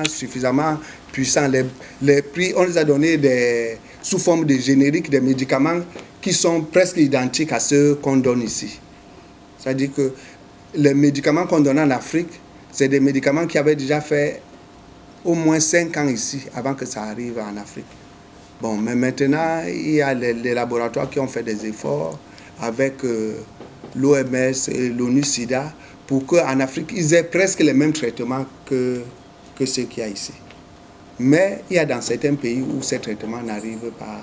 suffisamment puissants. Les prix, on les a donnés sous forme de génériques des médicaments qui sont presque identiques à ceux qu'on donne ici. C'est-à-dire que les médicaments qu'on donne en Afrique, c'est des médicaments qui avaient déjà fait au moins 5 ans ici, avant que ça arrive en Afrique. Bon, mais maintenant, il y a les laboratoires qui ont fait des efforts avec l'OMS et l'ONU-SIDA pour qu'en Afrique, ils aient presque les mêmes traitements que ceux qu'il y a ici. Mais il y a dans certains pays où ces traitements n'arrivent pas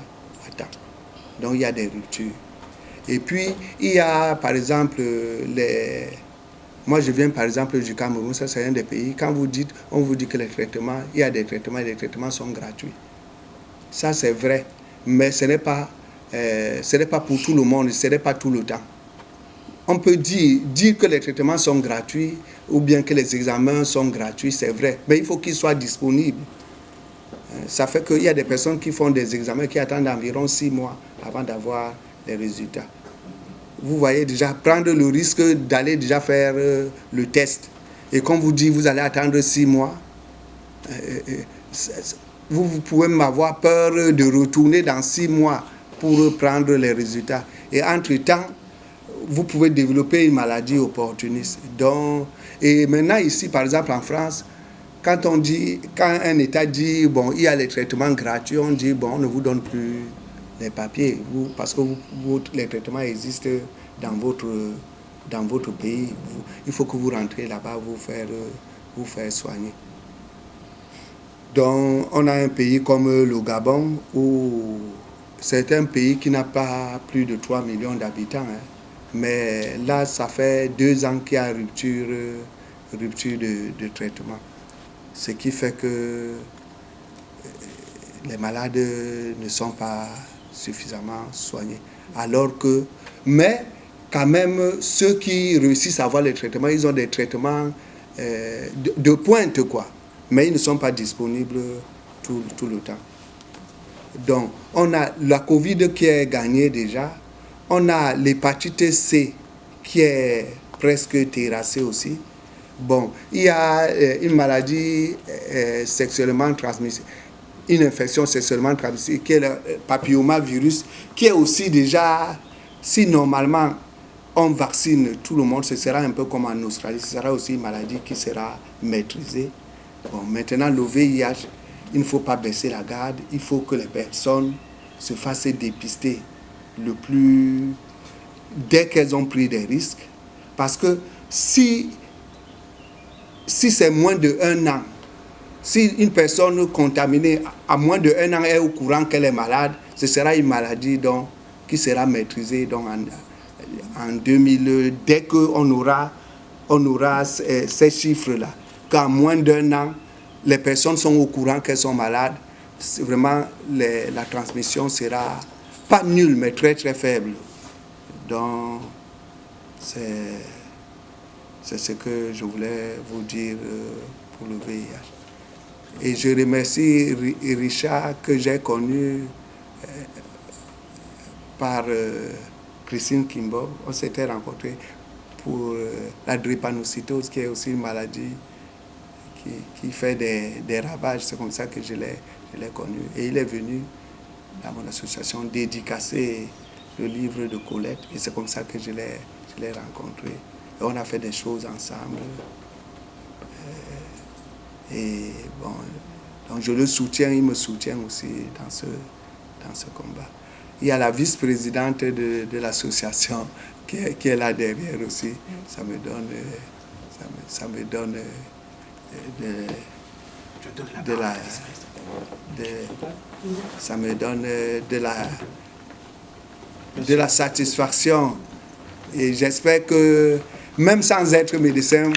à temps. Donc, il y a des ruptures. Et puis, il y a, par exemple, moi, je viens, par exemple, du Cameroun, ça, c'est un des pays. Quand on vous dit que les traitements, il y a des traitements et les traitements sont gratuits. Ça, c'est vrai. Mais ce n'est pas pour tout le monde, ce n'est pas tout le temps. On peut dire que les traitements sont gratuits ou bien que les examens sont gratuits, c'est vrai. Mais il faut qu'ils soient disponibles. Ça fait qu'il y a des personnes qui font des examens qui attendent environ 6 mois avant d'avoir les résultats. Vous voyez déjà, prendre le risque d'aller déjà faire le test. Et comme vous dites, vous allez attendre 6 mois. Vous pouvez m'avoir peur de retourner dans 6 mois pour prendre les résultats. Et entre-temps, vous pouvez développer une maladie opportuniste. Et maintenant ici, par exemple en France, quand un État dit, bon, il y a les traitements gratuits, on dit, bon, on ne vous donne plus les papiers, parce que les traitements existent dans votre pays. Il faut que vous rentrez là-bas, vous faire soigner. Donc, on a un pays comme le Gabon, où c'est un pays qui n'a pas plus de 3 millions d'habitants. Mais là, ça fait 2 ans qu'il y a rupture de traitement. Ce qui fait que les malades ne sont pas suffisamment soignés. Mais quand même, ceux qui réussissent à avoir les traitements, ils ont des traitements de pointe, quoi. Mais ils ne sont pas disponibles tout le temps. Donc, on a la Covid qui est gagnée déjà. On a l'hépatite C qui est presque terrassée aussi. Bon, il y a une maladie sexuellement transmissible, une infection sexuellement transmissible qui est le papillomavirus, qui est aussi déjà, si normalement on vaccine tout le monde, ce sera un peu comme en Australie, ce sera aussi une maladie qui sera maîtrisée. Bon, maintenant, le VIH, il ne faut pas baisser la garde, il faut que les personnes se fassent dépister dès qu'elles ont pris des risques. Parce que si c'est moins de 1 an, si une personne contaminée à moins de 1 an est au courant qu'elle est malade, ce sera une maladie qui sera maîtrisée en 2000, dès qu'on aura ces chiffres-là. Qu'en moins d'1 an, les personnes sont au courant qu'elles sont malades, vraiment la transmission sera pas nulle, mais très très faible. Donc, c'est ce que je voulais vous dire pour le VIH. Et je remercie Richard, que j'ai connu par Christine Kimbo. On s'était rencontrés pour la drépanocytose, qui est aussi une maladie qui fait des ravages. C'est comme ça que je l'ai connu. Et il est venu dans mon association dédicacer le livre de Colette. Et c'est comme ça que je l'ai rencontré. Et on a fait des choses ensemble. Et bon, donc je le soutiens, il me soutient aussi dans ce combat. Il y a la vice-présidente de l'association qui est là derrière aussi. Ça me donne de la satisfaction. Et j'espère que, même sans être médecin,